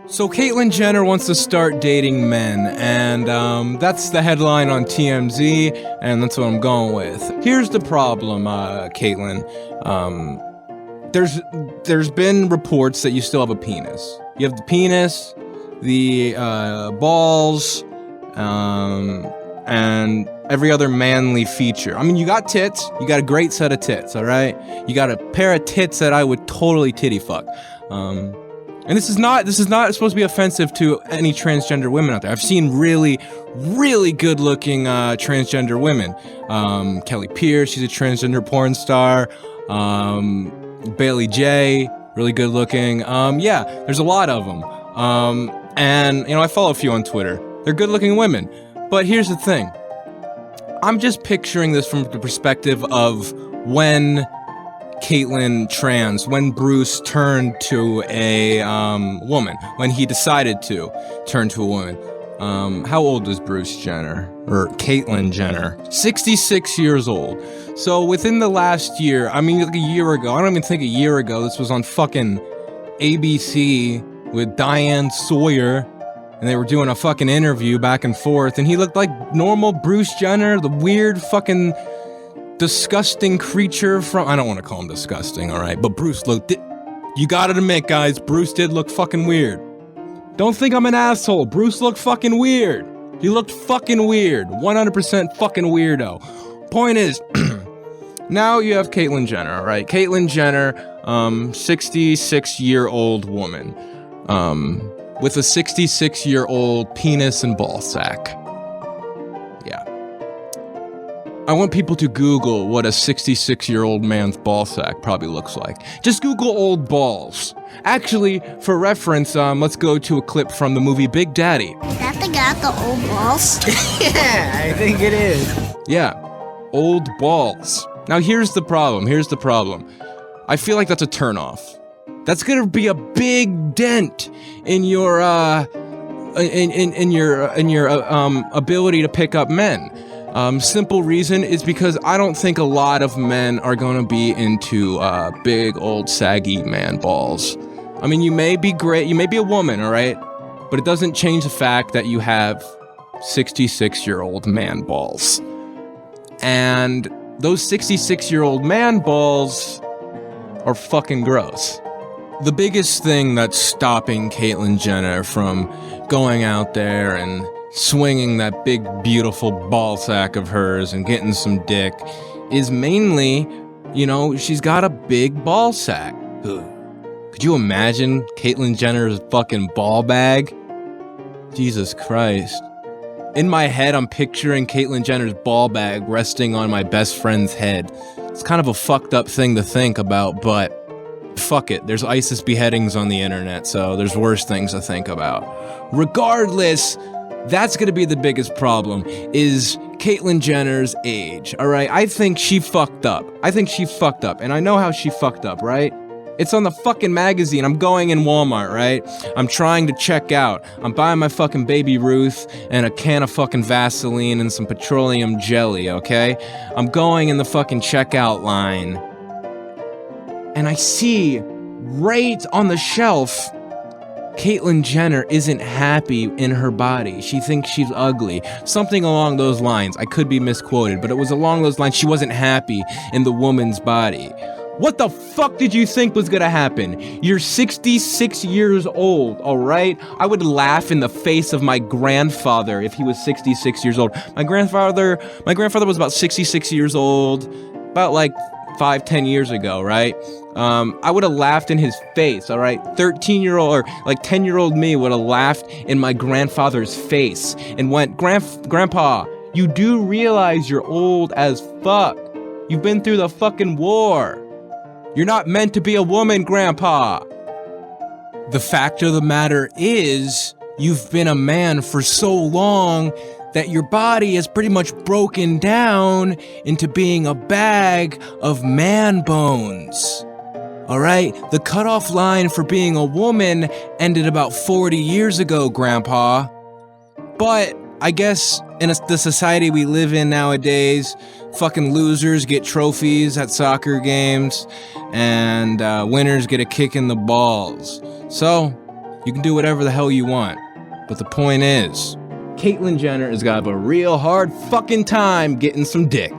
So Caitlyn Jenner wants to start dating men, and that's the headline on TMZ, and that's what I'm going with. Here's the problem, Caitlyn. There's been reports that you still have a penis. You have the penis, the balls, and every other manly feature. I mean, you got tits. You got a great set of tits, all right? You got a pair of tits that I would totally titty fuck. And this is not supposed to be offensive to any transgender women out there. I've seen really, really good-looking transgender women. Kelly Pierce, she's a transgender porn star. Bailey J, really good-looking. Yeah, there's a lot of them. And I follow a few on Twitter. They're good-looking women. But here's the thing. I'm just picturing this from the perspective of when when Bruce turned to a woman, when he decided to turn to a woman. How old is Bruce Jenner, or Caitlyn Jenner? 66 years old. So within the last year, I mean, like a year ago, I don't even think a year ago, this was on fucking ABC with Diane Sawyer, and they were doing a fucking interview back and forth, and he looked like normal Bruce Jenner, the weird fucking disgusting creature from, I don't want to call him disgusting, alright, but Bruce looked, you gotta admit, guys, Bruce did look fucking weird. Don't think I'm an asshole. Bruce looked fucking weird. He looked fucking weird. 100% fucking weirdo. Point is, now you have Caitlyn Jenner, alright? Caitlyn Jenner, 66-year-old woman, with a 66-year-old penis and ball sack. Yeah. I want people to Google what a 66-year-old man's ball sack probably looks like. Just Google old balls. Actually, for reference, let's go to a clip from the movie Big Daddy. Is that the guy with the old balls? Yeah, I think it is. Yeah, old balls. Now here's the problem. I feel like that's a turnoff. That's gonna be a big dent in your ability to pick up men. Simple reason is because I don't think a lot of men are gonna be into big old saggy man balls. I mean, you may be great, you may be a woman, alright? But it doesn't change the fact that you have 66-year-old man balls. And those 66-year-old man balls are fucking gross. The biggest thing that's stopping Caitlyn Jenner from going out there and swinging that big, beautiful ball sack of hers and getting some dick is mainly, she's got a big ball sack. Ugh. Could you imagine Caitlyn Jenner's fucking ball bag? Jesus Christ. In my head, I'm picturing Caitlyn Jenner's ball bag resting on my best friend's head. It's kind of a fucked up thing to think about, but fuck it. There's ISIS beheadings on the internet, so there's worse things to think about. Regardless, that's gonna be the biggest problem, is Caitlyn Jenner's age, alright? I think she fucked up, and I know how she fucked up, right? It's on the fucking magazine. I'm going in Walmart, right? I'm trying to check out. I'm buying my fucking Baby Ruth and a can of fucking Vaseline and some petroleum jelly, okay? I'm going in the fucking checkout line, and I see right on the shelf, Caitlyn Jenner isn't happy in her body. She thinks she's ugly. Something along those lines. I could be misquoted, but it was along those lines. She wasn't happy in the woman's body. What the fuck did you think was gonna happen? You're 66 years old, alright? I would laugh in the face of my grandfather if he was 66 years old. My grandfather was about 66 years old, about like 5-10 years ago, right? I would have laughed in his face, alright? 13-year-old or like 10-year-old me would have laughed in my grandfather's face and went, Grandpa, you do realize you're old as fuck. You've been through the fucking war. You're not meant to be a woman, Grandpa. The fact of the matter is, you've been a man for so long that your body has pretty much broken down into being a bag of man bones. Alright, the cutoff line for being a woman ended about 40 years ago, Grandpa. But I guess in the society we live in nowadays, fucking losers get trophies at soccer games, and winners get a kick in the balls. So, You can do whatever the hell you want. But the point is, Caitlyn Jenner is gonna have a real hard fucking time getting some dick.